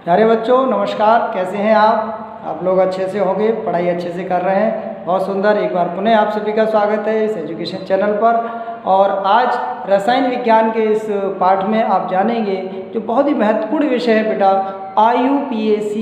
प्यारे बच्चों नमस्कार, कैसे हैं आप लोग अच्छे से होंगे, पढ़ाई अच्छे से कर रहे हैं। बहुत सुंदर, एक बार पुनः आप सभी का स्वागत है इस एजुकेशन चैनल पर। और आज रसायन विज्ञान के इस पाठ में आप जानेंगे जो बहुत ही महत्वपूर्ण विषय है बेटा, IUPAC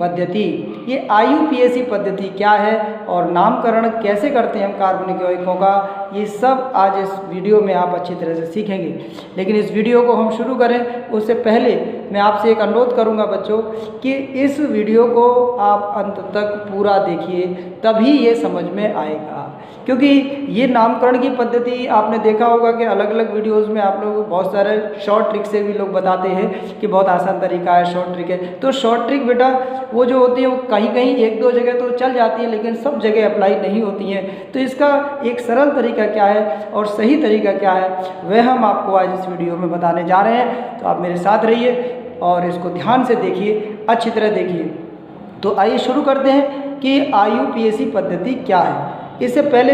पद्धति। ये IUPAC पद्धति क्या है और नामकरण कैसे करते हैं हम कार्बनिक यौगिकों का, ये सब आज इस वीडियो में आप अच्छी तरह से सीखेंगे। लेकिन इस वीडियो को हम शुरू करें उससे पहले मैं आपसे एक अनुरोध करूंगा बच्चों कि इस वीडियो को आप अंत तक पूरा देखिए, तभी ये समझ में आएगा। क्योंकि ये नामकरण की पद्धति आपने देखा होगा कि अलग अलग वीडियोस में आप लोग बहुत सारे शॉर्ट ट्रिक से भी लोग बताते हैं कि बहुत आसान तरीका है, शॉर्ट ट्रिक है। तो शॉर्ट ट्रिक बेटा वो जो होती है वो कहीं कहीं एक दो जगह तो चल जाती है, लेकिन सब जगह अप्लाई नहीं होती हैं। तो इसका एक सरल तरीका क्या है और सही तरीका क्या है वह हम आपको आज इस वीडियो में बताने जा रहे हैं। तो आप मेरे साथ रहिए और इसको ध्यान से देखिए, अच्छी तरह देखिए। तो आइए शुरू करते हैं कि IUPAC पद्धति क्या है। इससे पहले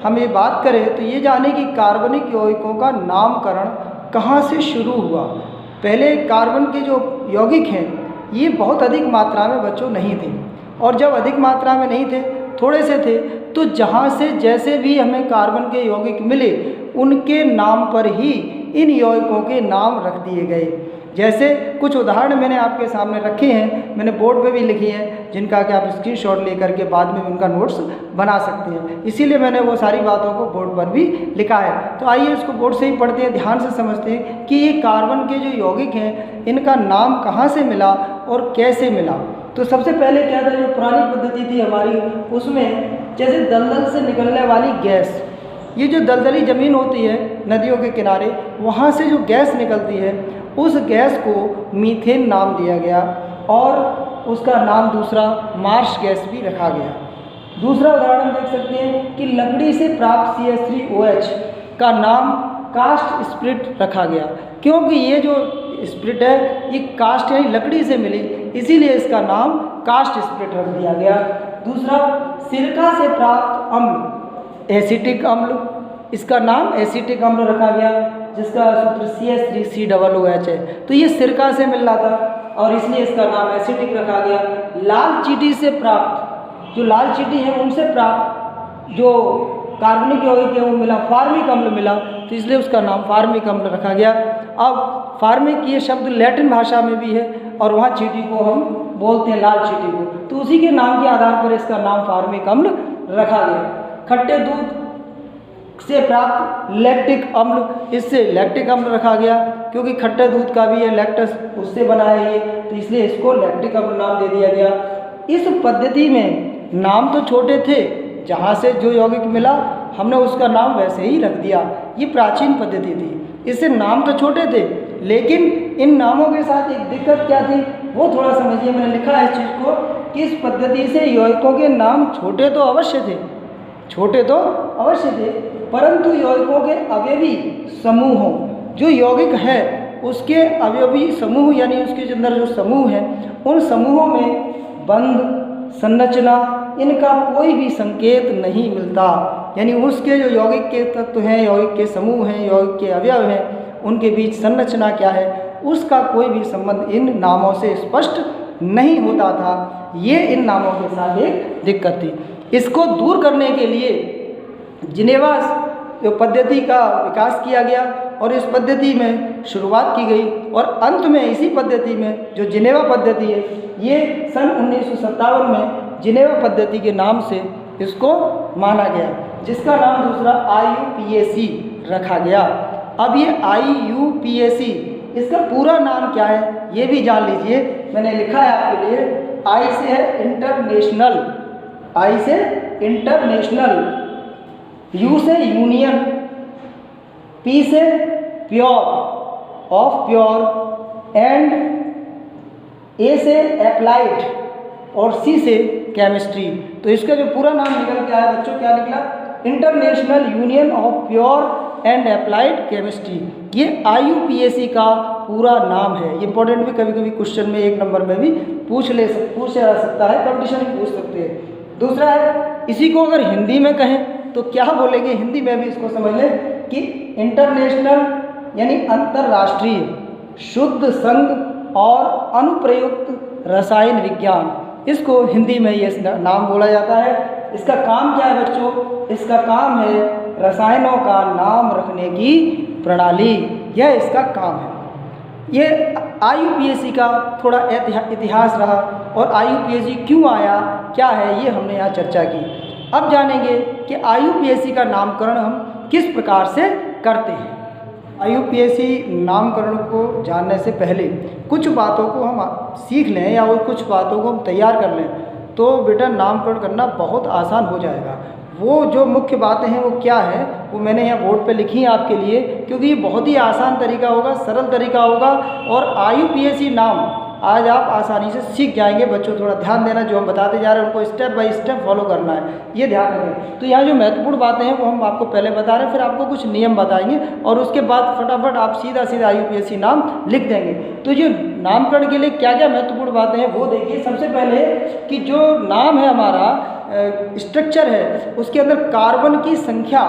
हम ये बात करें तो ये जाने कि कार्बनिक यौगिकों का नामकरण कहाँ से शुरू हुआ। पहले कार्बन के जो यौगिक हैं ये बहुत अधिक मात्रा में बच्चों नहीं थे, और जब अधिक मात्रा में नहीं थे, थोड़े से थे, तो जहाँ से जैसे भी हमें कार्बन के यौगिक मिले उनके नाम पर ही इन यौगिकों के नाम रख दिए गए। जैसे कुछ उदाहरण मैंने आपके सामने रखे हैं, मैंने बोर्ड पे भी लिखी हैं, जिनका कि आप स्क्रीनशॉट लेकर के बाद में उनका नोट्स बना सकते हैं। इसीलिए मैंने वो सारी बातों को बोर्ड पर भी लिखा है। तो आइए इसको बोर्ड से ही पढ़ते हैं, ध्यान से समझते हैं कि ये कार्बन के जो यौगिक हैं इनका नाम कहाँ से मिला और कैसे मिला। तो सबसे पहले क्या था, जो पुरानी पद्धति थी हमारी, उसमें जैसे दलदल से निकलने वाली गैस, ये जो दलदली ज़मीन होती है नदियों के किनारे, वहाँ से जो गैस निकलती है उस गैस को मीथेन नाम दिया गया, और उसका नाम दूसरा मार्श गैस भी रखा गया। दूसरा उदाहरण देख सकते हैं कि लकड़ी से प्राप्त CH3OH का नाम कास्ट स्पिरिट रखा गया, क्योंकि ये जो स्पिरिट है ये कास्ट यानी लकड़ी से मिली, इसीलिए इसका नाम कास्ट स्पिरिट रख दिया गया। दूसरा, सिरका से प्राप्त अम्ल एसिटिक अम्ल, इसका नाम एसिटिक अम्ल रखा गया, जिसका सूत्र CH3COOH है। तो ये सिरका से मिल रहा था और इसलिए इसका नाम एसिटिक रखा गया। लाल चींटी से प्राप्त, जो लाल चींटी है उनसे प्राप्त जो कार्बनिक यौगिक है वो मिला, फार्मिक अम्ल मिला, तो इसलिए उसका नाम फार्मिक अम्ल रखा गया। अब फार्मिक ये शब्द लैटिन भाषा में भी है और वहाँ चींटी को हम बोलते हैं लाल चींटी को, तो उसी के नाम के आधार पर इसका नाम फार्मिक अम्ल रखा गया। खट्टे दूध से प्राप्त लैक्टिक अम्ल, इससे लैक्टिक अम्ल रखा गया, क्योंकि खट्टे दूध का भी है लैक्टस, उससे बना है ये, तो इसलिए इसको लैक्टिक अम्ल नाम दे दिया गया। इस पद्धति में नाम तो छोटे थे, जहाँ से जो यौगिक मिला हमने उसका नाम वैसे ही रख दिया। ये प्राचीन पद्धति थी, इससे नाम तो छोटे थे, लेकिन इन नामों के साथ एक दिक्कत क्या थी वो थोड़ा समझिए। मैंने लिखा है इस चीज़ को कि इस पद्धति से यौगिकों के नाम छोटे तो अवश्य थे, छोटे तो अवश्य थे, परंतु यौगिकों के अवयवी समूहों, जो यौगिक है उसके अवयवी समूह यानी उसके अंदर जो समूह है उन समूहों में बंध, संरचना, इनका कोई भी संकेत नहीं मिलता। यानी उसके जो यौगिक के तत्व हैं, यौगिक के समूह हैं, यौगिक के अवयव हैं, उनके बीच संरचना क्या है उसका कोई भी संबंध इन नामों से स्पष्ट नहीं होता था। ये इन नामों के साथ एक दिक्कत थी। इसको दूर करने के लिए जिनेवा जो पद्धति का विकास किया गया और इस पद्धति में शुरुआत की गई, और अंत में इसी पद्धति में जो जिनेवा पद्धति है ये सन 1957 में जिनेवा पद्धति के नाम से इसको माना गया, जिसका नाम दूसरा IUPAC रखा गया। अब ये IUPAC इसका पूरा नाम क्या है ये भी जान लीजिए, मैंने लिखा है आपके लिए। I से है इंटरनेशनल, I से इंटरनेशनल, U से यूनियन, P से pure of pure, and A से अप्लाइड और C से केमिस्ट्री। तो इसका जो पूरा नाम निकल के आया बच्चों क्या निकला, international union of pure and applied chemistry. ये IUPAC का पूरा नाम है। ये इंपॉर्टेंट भी कभी कभी क्वेश्चन में 1 नंबर में भी पूछा जा सकता है, कंपटीशन में पूछ सकते हैं। दूसरा है, इसी को अगर हिंदी में कहें तो क्या बोलेंगे, हिंदी में भी इसको समझ लें कि इंटरनेशनल यानी अंतर्राष्ट्रीय शुद्ध संघ और अनुप्रयुक्त रसायन विज्ञान, इसको हिंदी में ये नाम बोला जाता है। इसका काम क्या है बच्चों? इसका काम है रसायनों का नाम रखने की प्रणाली, यह इसका काम है। ये IUPAC का थोड़ा इतिहास रहा और IUPAC क्यों आया, क्या है, ये हमने यहाँ चर्चा की। अब जानेंगे कि IUPAC का नामकरण हम किस प्रकार से करते हैं। IUPAC नामकरण को जानने से पहले कुछ बातों को हम सीख लें या और कुछ बातों को हम तैयार कर लें तो बेटा नामकरण करना बहुत आसान हो जाएगा। वो जो मुख्य बातें हैं वो क्या है, वो मैंने यहाँ बोर्ड पे लिखी हैं आपके लिए, क्योंकि ये बहुत ही आसान तरीका होगा, सरल तरीका होगा और IUPAC नाम आज आप आसानी से सीख जाएंगे। बच्चों थोड़ा ध्यान देना, जो हम बताते जा रहे हैं उनको स्टेप बाय स्टेप फॉलो करना है, ये ध्यान रखें। तो यहाँ जो महत्वपूर्ण बातें हैं वो हम आपको पहले बता रहे हैं, फिर आपको कुछ नियम बताएंगे और उसके बाद फटाफट आप सीधा IUPAC नाम लिख देंगे। तो जो नामकरण के लिए क्या क्या महत्वपूर्ण बातें हैं वो देखिए। सबसे पहले कि जो नाम है हमारा स्ट्रक्चर है उसके अंदर कार्बन की संख्या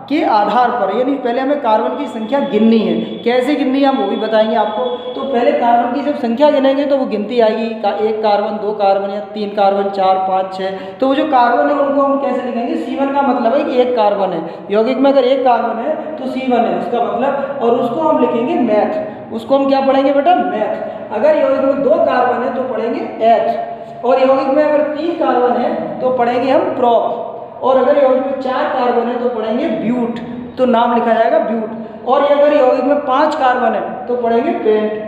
के आधार पर, यानी पहले हमें कार्बन की संख्या गिननी है। कैसे गिननी है हम वो भी बताएंगे आपको। तो पहले कार्बन की जब संख्या गिनेंगे तो वो गिनती आएगी, 1 कार्बन, 2 कार्बन या 3 कार्बन, 4, 5, 6। तो वो जो कार्बन है उनको हम कैसे लिखेंगे? C1 का मतलब है कि 1 कार्बन है। यौगिक में अगर 1 कार्बन है तो C1 है उसका मतलब, और उसको हम लिखेंगे मैथ। उसको हम क्या पढ़ेंगे बेटा? मैथ। अगर यौगिक में 2 कार्बन है तो पढ़ेंगे एथ, और यौगिक में अगर 3 कार्बन है तो पढ़ेंगे हम प्रोप, और अगर यौगिक में 4 कार्बन है तो पढ़ेंगे ब्यूट, तो नाम लिखा जाएगा ब्यूट। और अगर यौगिक में 5 कार्बन है तो पढ़ेंगे पेंट।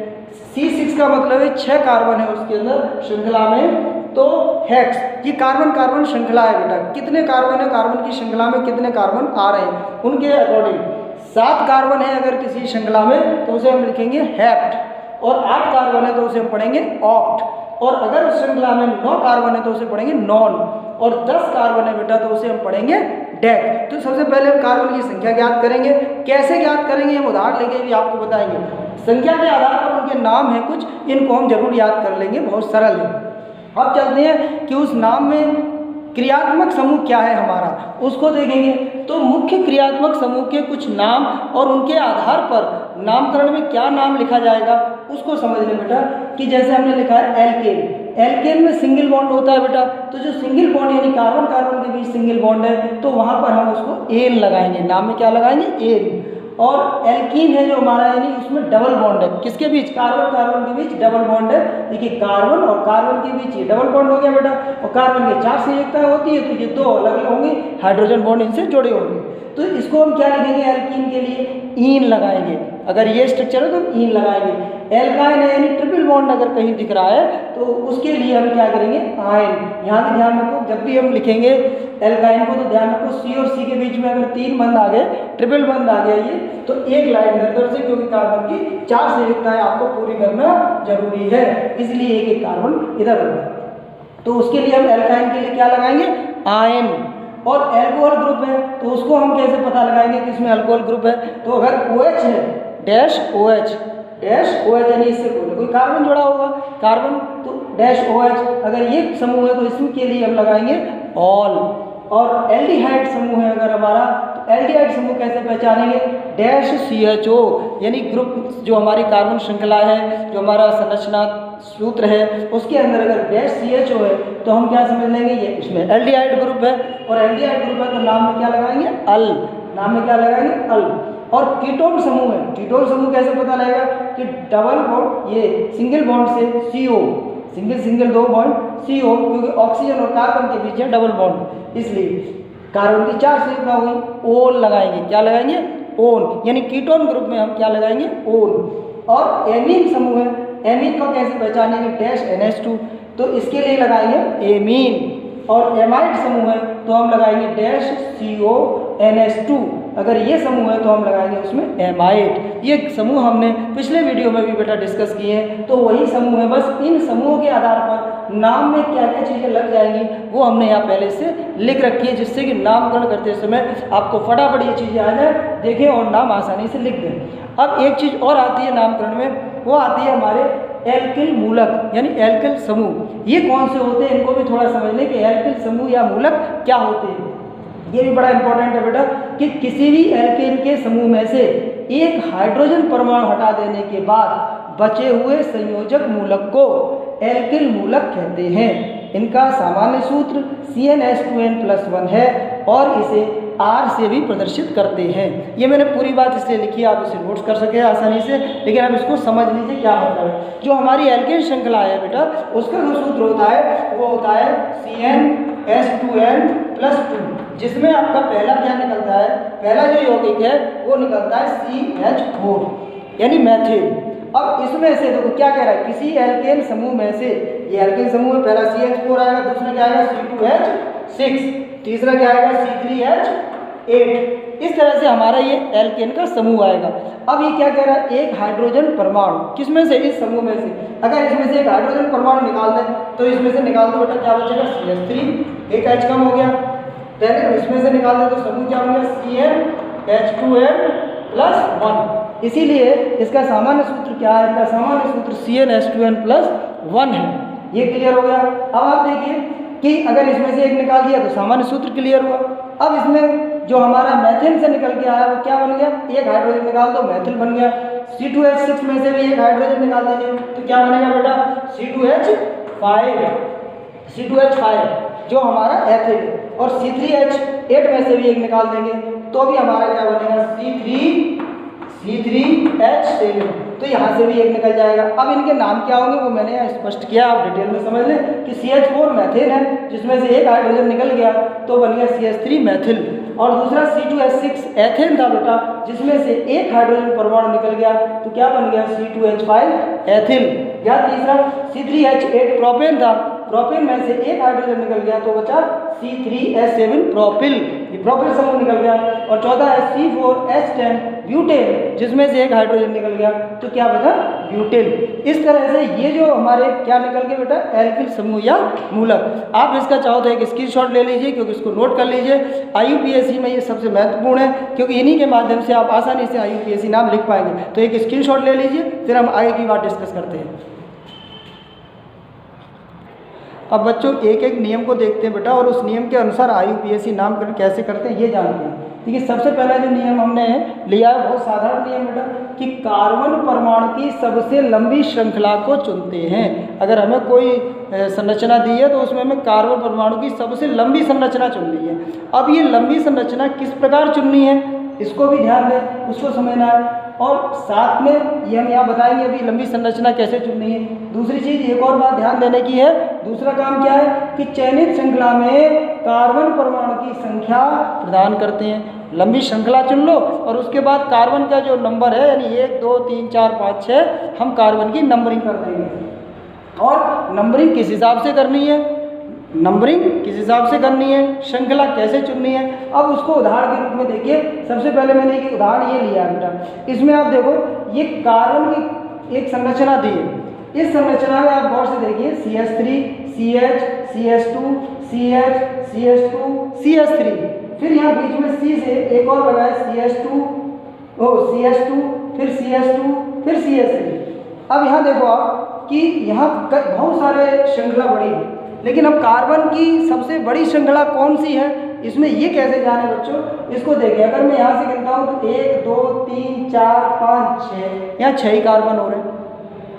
C6 का मतलब है 6 कार्बन है उसके अंदर श्रृंखला में, तो हेक्स। ये कार्बन कार्बन श्रृंखला है बेटा। कितने कार्बन है, कार्बन की श्रृंखला में कितने कार्बन आ रहे हैं उनके अकॉर्डिंग। 7 कार्बन है अगर किसी श्रृंखला में तो उसे हम लिखेंगे हेप्ट, और 8 कार्बन है तो उसे हम पढ़ेंगे ऑक्ट, और अगर उस श्रृंखला में 9 कार्बन है तो उसे पढ़ेंगे नॉन, और 10 कार्बन है बेटा तो उसे हम पढ़ेंगे डेक। तो सबसे पहले हम कार्बन की संख्या ज्ञात करेंगे। कैसे ज्ञात करेंगे हम उदाहरण लेके भी आपको बताएंगे। संख्या के आधार पर उनके नाम है कुछ, इनको हम जरूर याद कर लेंगे, बहुत सरल है। अब चलते हैं कि उस नाम में क्रियात्मक समूह क्या है हमारा, उसको देखेंगे। तो मुख्य क्रियात्मक समूह के कुछ नाम और उनके आधार पर नामकरण में क्या नाम लिखा जाएगा उसको समझ लें बेटा। कि जैसे हमने लिखा है एल्केन, एल्केन में सिंगल बॉन्ड होता है बेटा। तो जो सिंगल बॉन्ड यानी कार्बन कार्बन के बीच सिंगल बॉन्ड है तो वहाँ पर हम उसको एन लगाएंगे, नाम में क्या लगाएंगे? एन। और एल्कीन है जो हमारा, यानी उसमें डबल बॉन्ड है। किसके बीच? कार्बन कार्बन के बीच डबल बॉन्ड है। देखिए कार्बन और कार्बन के बीच ये डबल बॉन्ड हो गया बेटा, और कार्बन के 4 संयुक्ताएं होती है तो ये 2 अलग अलग होंगी, हाइड्रोजन बॉन्ड इनसे जुड़े होंगे। तो इसको हम क्या लिखेंगे? एल्कीन के लिए ईन लगाएंगे। अगर ये स्ट्रक्चर है तो ईन लगाएंगे। एल्काइन है यानी ट्रिपल बॉन्ड अगर कहीं दिख रहा है तो उसके लिए हम क्या करेंगे? आयन। यहाँ भी ध्यान रखो, जब भी हम लिखेंगे एल्काइन को तो ध्यान रखो C और C के बीच में अगर 3 बंद आ गए, ट्रिपल बंद आ गया ये, तो एक लाइन इधर से, क्योंकि कार्बन की 4 संयुक्ताएं आपको पूरी करना जरूरी है, इसलिए एक एक कार्बन इधर होगा। तो उसके लिए हम एल्काइन के लिए क्या लगाएंगे? आयन। और अल्कोहल ग्रुप है तो उसको हम कैसे पता लगाएंगे कि इसमें अल्कोहल ग्रुप है? तो अगर OH है, डैश OH, डैश OH यानी इससे कोई कार्बन जुड़ा होगा, कार्बन तो डैश OH। अगर ये समूह है तो इसके लिए हम लगाएंगे ऑल। और एल्डिहाइड समूह है अगर हमारा, तो एल्डिहाइड समूह कैसे पहचानेंगे? डैश CHO, यानी ग्रुप जो हमारी कार्बन श्रृंखला है, जो हमारा संरचना सूत्र है उसके अंदर अगर डैश CHO है तो हम क्या समझ लेंगे? ये इसमें एल्डिहाइड ग्रुप है। और एल्डिहाइड ग्रुप है तो नाम में क्या लगाएंगे? अल। नाम में क्या लगाएंगे? अल। और कीटोन समूह है, कीटोन समूह कैसे पता लगेगा? कि डबल बॉन्ड, ये सिंगल बॉन्ड से CO, single single 2 bond CO, क्योंकि ऑक्सीजन और कार्बन के बीच है डबल बॉन्ड, इसलिए कार्बन की 4 संयुक्ता हुई, ओन लगाएंगे। क्या लगाएंगे? ओन। यानी कीटोन ग्रुप में हम क्या लगाएंगे? ओन। और एमीन समूह है, एमीन को कैसे पहचानेंगे? डैश NH2, तो इसके लिए लगाएंगे एमीन। और एमाइड समूह है तो हम लगाएंगे डैश CONH2। अगर ये समूह है तो हम लगाएंगे उसमें एमाइड। ये समूह हमने पिछले वीडियो में भी बेटा डिस्कस किए हैं, तो वही समूह है। बस इन समूहों के आधार पर नाम में क्या क्या चीज़ें लग जाएंगी वो हमने यहाँ पहले से लिख रखी है, जिससे कि नामकरण करते समय आपको फटाफट ये चीज़ें आ जाए, देखें और नाम आसानी से लिख दें। अब एक चीज़ और आती है नामकरण में, वो आती है हमारे एल्किल मूलक यानी एल्किल समूह। ये कौन से होते हैं इनको भी थोड़ा समझ लें कि एल्किल समूह या मूलक क्या होते हैं। ये भी बड़ा इंपॉर्टेंट है बेटा कि किसी भी एल्केन के समूह में से एक हाइड्रोजन परमाणु हटा देने के बाद बचे हुए संयोजक मूलक को एल्किल मूलक कहते हैं। इनका सामान्य सूत्र CnH2n+1 है और इसे R से भी प्रदर्शित करते हैं। ये मैंने पूरी बात इसलिए लिखी है आप इसे नोट्स कर सके आसानी से, लेकिन आप इसको समझ लीजिए क्या मतलब है। जो हमारी एल्केन श्रृंखला है बेटा, उसका जो सूत्र होता है वो होता है CnH2n+2, जिसमें आपका पहला क्या निकलता है, पहला जो यौगिक है वो निकलता है CH4 यानी मैथिल। अब इसमें से देखो क्या कह रहा है, किसी एल्केन समूह में से, ये एल्केन समूह में पहला CH4 आएगा, दूसरा क्या आएगा C2H6, तीसरा क्या आएगा C3H8। इस तरह से हमारा ये एल्केन का समूह आएगा। अब ये क्या कह रहा है, एक हाइड्रोजन परमाणु किसमें से, इस समूह में से, अगर इसमें से एक हाइड्रोजन परमाणु निकाल दें तो इसमें से निकाल दो बेटा, क्या बचेगा CH3, एक H कम हो गया। पहले इसमें से निकाल दें तो समूह क्या हो गया CnH2n+1। इसीलिए इसका सामान्य सूत्र क्या है, इसका सामान्य सूत्र CnH2n+1 है। ये क्लियर हो गया। अब आप देखिए कि अगर इसमें से एक निकाल दिया तो सामान्य सूत्र क्लियर हुआ। अब इसमें जो हमारा मैथिल से निकल के आया वो क्या बन गया, एक हाइड्रोजन निकाल दो मैथिल बन गया। C2H6 में से भी एक हाइड्रोजन निकाल दीजिए तो क्या बनेगा बेटा C2H5 जो हमारा एथिल है, और C3H8 में से भी एक निकाल देंगे तो भी हमारा क्या बनेगा C3H7। तो यहाँ से भी एक निकल जाएगा। अब इनके नाम क्या होंगे वो मैंने यहाँ स्पष्ट किया, आप डिटेल में समझ लें कि CH4 मैथिल है जिसमें से एक हाइड्रोजन निकल गया तो बन गया CH3 मैथिल, और दूसरा C2H6 एथेन था बेटा जिसमें से एक हाइड्रोजन परमाणु निकल गया तो क्या बन गया C2H5 एथिल। या तीसरा C3H8 प्रोपेन था, प्रोपेन में से एक हाइड्रोजन निकल गया तो बचा C3H7 प्रोपिल, ये प्रोपिल समूह निकल गया। और चौथा है C4H10 ब्यूटेन जिसमें से एक हाइड्रोजन निकल गया तो क्या बचा ब्यूटेन। इस तरह से ये जो हमारे क्या निकल गए बेटा एल्किल समूह या मूलक। आप इसका चाहो तो एक स्क्रीनशॉट ले लीजिए क्योंकि इसको नोट कर लीजिए। IUPAC में ये सबसे महत्वपूर्ण है क्योंकि इन्हीं के माध्यम से आप आसानी से IUPAC नाम लिख पाएंगे। तो एक स्क्रीनशॉट ले लीजिए, फिर हम आगे की बात डिस्कस करते हैं। अब बच्चों एक एक नियम को देखते हैं बेटा, और उस नियम के अनुसार IUPAC नामकरण कैसे करते हैं ये जानते हैं। देखिए सबसे पहला जो नियम हमने लिया है बहुत साधारण नियम बेटा कि कार्बन परमाणु की सबसे लंबी श्रृंखला को चुनते हैं। अगर हमें कोई संरचना दी है तो उसमें हमें कार्बन परमाणु की सबसे लंबी संरचना चुननी है। अब ये लंबी संरचना किस प्रकार चुननी है इसको भी ध्यान दें, उसको समझना है। और साथ में ये हम यहाँ बताएंगे अभी लंबी संरचना कैसे चुननी है। दूसरी चीज़ एक और बात ध्यान देने की है, दूसरा काम क्या है कि चयनित श्रृंखला में कार्बन परमाणु की संख्या प्रदान करते हैं। लंबी श्रृंखला चुन लो और उसके बाद कार्बन का जो नंबर है यानी 1 2 3 4 5 6 हम कार्बन की नंबरिंग कर देंगे। और नंबरिंग किस हिसाब से करनी है, नंबरिंग किस हिसाब से करनी है, श्रृंखला कैसे चुननी है, अब उसको उदाहरण के रूप में देखिए। सबसे पहले मैंने एक उदाहरण ये लिया बेटा, इसमें आप देखो ये कार्बन की एक संरचना दी है। इस संरचना में आप गौर से देखिए CH3 CH CH2 CH CH2 CH3, फिर यहाँ बीच में C से एक और लगा है CH2 फिर CH2 फिर CH3। अब यहाँ देखो आप कि यहाँ बहुत सारे श्रृंखला बड़ी है, लेकिन अब कार्बन की सबसे बड़ी श्रृंखला कौन सी है इसमें ये कैसे जाने बच्चों, इसको देखिए। अगर मैं यहाँ से गिनता हूँ तो 1 2 3 4 5 6, यहाँ 6 ही कार्बन हो रहे हैं।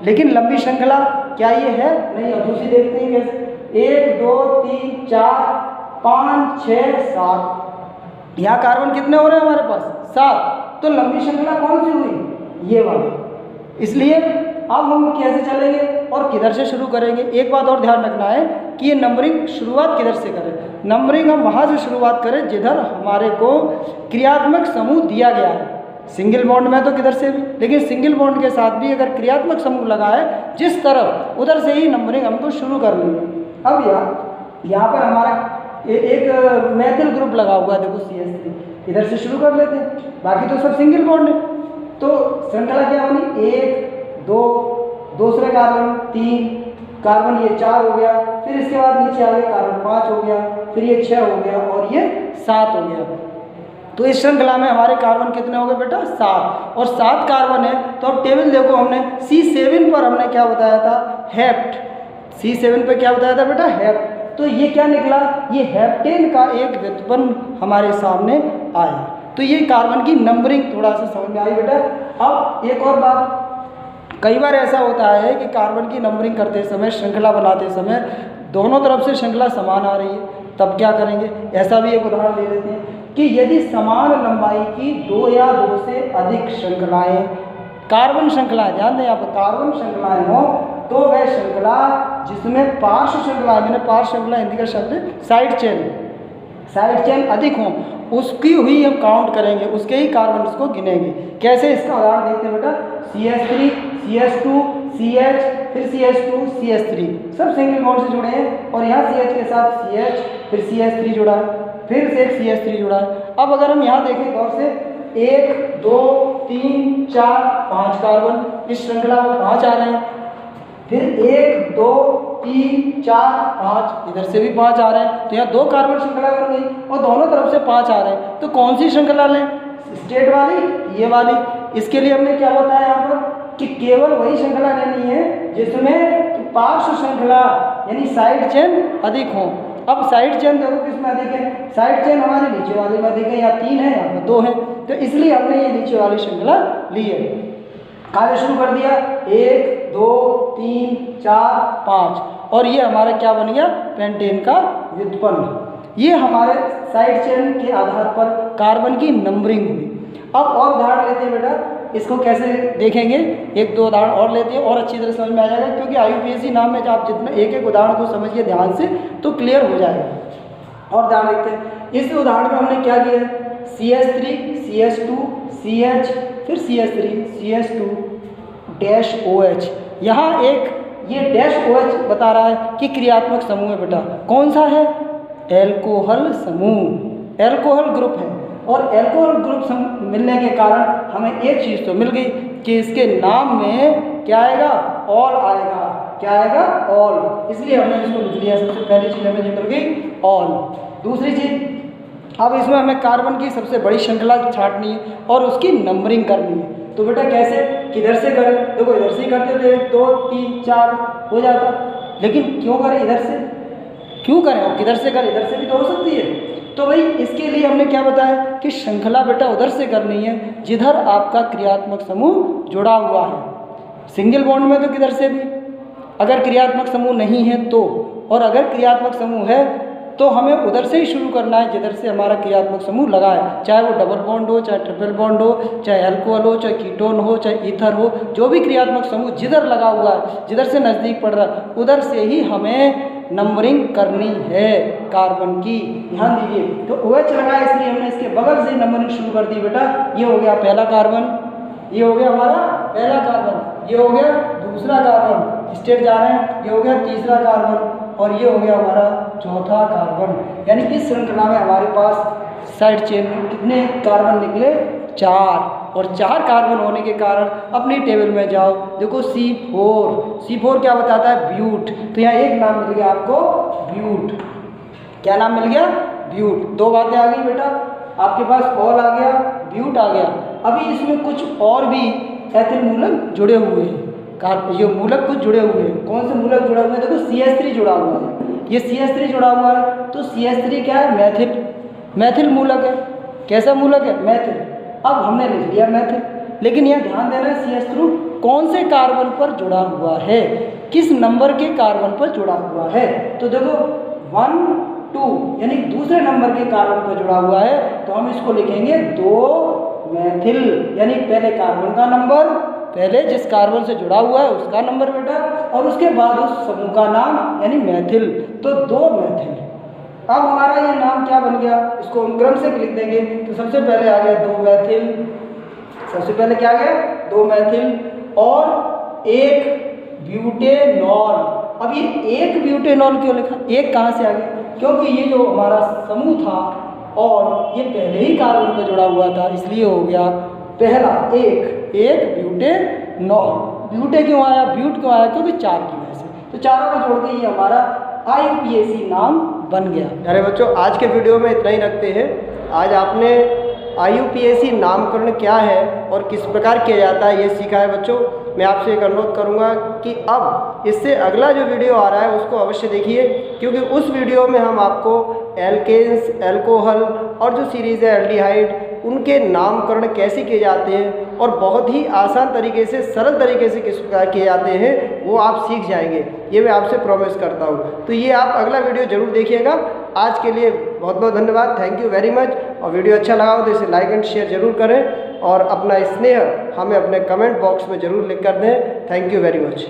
लेकिन लंबी श्रृंखला क्या ये है, नहीं। अब दूसरी देखते हैं कैसे, 1 2 3 4 5 6 7, यहाँ कार्बन कितने हो रहे हैं हमारे पास 7। तो लंबी श्रृंखला कौन सी हुई, ये वाली। इसलिए अब हम कैसे चलेंगे और किधर से शुरू करेंगे। एक बात और ध्यान रखना है कि ये नंबरिंग शुरुआत किधर से करें। नंबरिंग हम वहाँ से शुरुआत करें जिधर हमारे को क्रियात्मक समूह दिया गया है। सिंगल बॉन्ड में तो किधर से भी, लेकिन सिंगल बॉन्ड के साथ भी अगर क्रियात्मक समूह लगा है जिस तरफ, उधर से ही नंबरिंग हमको शुरू कर लेंगे। अब यहाँ पर हमारा एक मैथिल ग्रुप लगा हुआ है, देखो CH3, इधर से शुरू कर लेते हैं। बाकी तो सब सिंगल बॉन्ड है। तो श्रृंखला क्या बनी, 1 2, दूसरे कार्बन 3 कार्बन, ये 4 हो गया। फिर इसके बाद नीचे आ गया कार्बन 5 हो गया, फिर ये 6 हो गया और ये 7 हो गया। तो इस श्रृंखला में हमारे कार्बन कितने हो गए बेटा 7, और 7 कार्बन है। तो अब टेबल देखो, हमने C7 पर हमने क्या बताया था, हेप्ट। C7 पे क्या बताया था बेटा, हेप्ट। तो ये क्या निकला, ये हेप्टेन का एक व्युत्पन्न हमारे सामने आया। तो ये कार्बन की नंबरिंग थोड़ा सा समझ में आई बेटा। अब एक और बात, कई बार ऐसा होता है कि कार्बन की नंबरिंग करते समय, श्रृंखला बनाते समय दोनों तरफ से श्रृंखला समान आ रही है, तब क्या करेंगे? ऐसा भी एक उदाहरण ले लेते हैं कि यदि समान लंबाई की 2 या 2 से अधिक श्रृंखलाएं, कार्बन श्रृंखलाएं, ध्यान दें यहाँ पर कार्बन श्रृंखलाएं हो, तो वह श्रृंखला जिसमें पार्श्व श्रृंखला, मैंने पार्श्व श्रृंखला हिंदी का शब्द साइड चेन अधिक हो, उसकी हुई हम काउंट करेंगे, उसके ही कार्बन को गिनेंगे। कैसे? इसका उदाहरण देखते हैं बेटा। CH3, CH2, CH, फिर CH2, CH3, सब सिंगल बॉन्ड से जुड़े हैं और यहाँ CH के साथ CH, फिर CH3 जुड़ा है, फिर से एक CH3 जुड़ा है। अब अगर हम यहाँ देखें गौर से, 1 2 3 4 5 कार्बन इस श्रृंखला में 5 आ रहे हैं, फिर 1 2 3 4 5 इधर से भी 5 आ रहे हैं, तो यहाँ 2 कार्बन श्रृंखला बन गई और दोनों तरफ से 5 आ रहे हैं। तो कौन सी श्रृंखला लें? स्टेट वाली, ये वाली। इसके लिए हमने क्या बताया यहाँ पर कि केवल वही श्रृंखला लेनी है जिसमें पार्श्व श्रृंखला यानी साइड चेन अधिक हो। अब साइड चेन देखो किसमें अधिक है? साइड चेन हमारे नीचे वाले में अधिक है, या 3 है, यहाँ पर 2 है, तो इसलिए हमने ये नीचे वाली श्रृंखला ली है। कार्य शुरू कर दिया, 1 2 3 4 5, और ये हमारा क्या बन गया? पेंटेन का व्युत्पन्न। ये हमारे साइड चेन के आधार पर कार्बन की नंबरिंग हुई। अब और उदाहरण लेते हैं बेटा, इसको कैसे देखेंगे? 1-2 उदाहरण और लेते हैं और अच्छी तरह समझ में आ जाएगा, क्योंकि IUPAC नाम में जब आप जितना एक उदाहरण को समझिए ध्यान से तो क्लियर हो जाएगा। और उदाहरण देखते हैं। इस उदाहरण में हमने क्या किया? CH3, CH2, CH, फिर CH3, CH2 डैश OH। यहाँ एक ये डैश OH बता रहा है कि क्रियात्मक समूह है बेटा। कौन सा है? एल्कोहल समूह, एल्कोहल ग्रुप है। और एल्कोहल ग्रुप मिलने के कारण हमें एक चीज़ तो मिल गई कि इसके नाम में क्या आएगा? ऑल आएगा। क्या आएगा? ऑल। इसलिए हमने इसको लिख लिया। सबसे पहली चीज़ हमें मिल गई ऑल। दूसरी चीज़, अब इसमें हमें कार्बन की सबसे बड़ी श्रृंखला छांटनी है और उसकी नंबरिंग करनी है। तो बेटा कैसे? किधर से करें? देखो इधर से ही करते थे, 1 2 3 4 हो जाता, लेकिन क्यों करें इधर से? क्यों करें? और किधर से करें? इधर से भी तो हो सकती है। तो भाई इसके लिए हमने क्या बताया कि श्रृंखला बेटा उधर से करनी है जिधर आपका क्रियात्मक समूह जुड़ा हुआ है। सिंगल बॉन्ड में तो किधर से भी, अगर क्रियात्मक समूह नहीं है तो, और अगर क्रियात्मक समूह है तो हमें उधर से ही शुरू करना है जिधर से हमारा क्रियात्मक समूह लगा है, चाहे वो डबल बॉन्ड हो, चाहे ट्रिपल बॉन्ड हो, चाहे अल्कोहल हो, चाहे कीटोन हो, चाहे ईथर हो, जो भी क्रियात्मक समूह जिधर लगा हुआ है, जिधर से नज़दीक पड़ रहा है, उधर से ही हमें नंबरिंग करनी है कार्बन की। ध्यान दीजिए, तो OH लगा इसलिए हमने इसके बगल से नंबरिंग शुरू कर दी बेटा। ये हो गया पहला कार्बन, ये हो गया हमारा पहला कार्बन, ये हो गया दूसरा कार्बन, स्टेट जा रहे हैं, ये हो गया तीसरा कार्बन, और ये हो गया हमारा चौथा कार्बन। यानी इस श्रृंखला में हमारे पास साइड चेन में कितने कार्बन निकले? 4। और 4 कार्बन होने के कारण अपनी टेबल में जाओ, देखो C4 क्या बताता है? ब्यूट। तो यहाँ एक नाम मिल गया आपको, ब्यूट। क्या नाम मिल गया? ब्यूट। 2 बातें आ गई बेटा, आपके पास ऑल आ गया, ब्यूट आ गया। अभी इसमें कुछ और भी एथिल मूलक जुड़े हुए हैं, ये मूलक कुछ जुड़े हुए हैं। कौन से मूलक जुड़े हुए हैं? देखो CH3 जुड़ा हुआ है, ये CH3 जुड़ा हुआ है, तो CH3 क्या है? मैथिल मूलक है। कैसा मूलक है? मैथिल। अब हमने लिख लिया मैथिल, लेकिन यह ध्यान देना है CH3 कौन से कार्बन पर जुड़ा हुआ है, किस नंबर के कार्बन पर जुड़ा हुआ है। तो देखो 1 2 यानी दूसरे नंबर के कार्बन पर जुड़ा हुआ है, तो हम इसको लिखेंगे 2 मैथिल, यानी पहले कार्बन का नंबर, पहले जिस कार्बन से जुड़ा हुआ है उसका नंबर बेटा, और उसके बाद उस समूह का नाम यानी मैथिल, तो 2 मैथिल। अब हमारा ये नाम क्या बन गया? इसको हम क्रम से लिख देंगे। तो सबसे पहले आ गया 2 मैथिल, सबसे पहले क्या आ गया? 2 मैथिल और 1 ब्यूटेनॉल। अब ये 1 ब्यूटेनॉल क्यों लिखा? 1 कहाँ से आ गया? क्योंकि ये जो हमारा समूह था और ये पहले ही कार्बन पर जुड़ा हुआ था, इसलिए हो गया पहला 1 ब्यूटेनॉल। ब्यूटे क्यों आया? ब्यूट क्यों आया? क्योंकि 4 की वजह से, तो चारों को जोड़ के ये हमारा IUPAC नाम बन गया। अरे बच्चों, आज के वीडियो में इतना ही रखते हैं। आज आपने IUPAC नामकरण क्या है और किस प्रकार किया जाता है ये सीखा है बच्चों। मैं आपसे एक अनुरोध करूंगा कि अब इससे अगला जो वीडियो आ रहा है उसको अवश्य देखिए, क्योंकि उस वीडियो में हम आपको एल्केन्स, एल्कोहल और जो सीरीज़ है एल्डिहाइड, उनके नामकरण कैसे किए जाते हैं और बहुत ही आसान तरीके से, सरल तरीके से किस प्रकार किए जाते हैं वो आप सीख जाएंगे, ये मैं आपसे प्रॉमिस करता हूँ। तो ये आप अगला वीडियो जरूर देखिएगा। आज के लिए बहुत बहुत धन्यवाद, थैंक यू वेरी मच। और वीडियो अच्छा लगा हो तो इसे लाइक एंड शेयर जरूर करें और अपना स्नेह हमें अपने कमेंट बॉक्स में ज़रूर लिख कर दें। Thank you very much.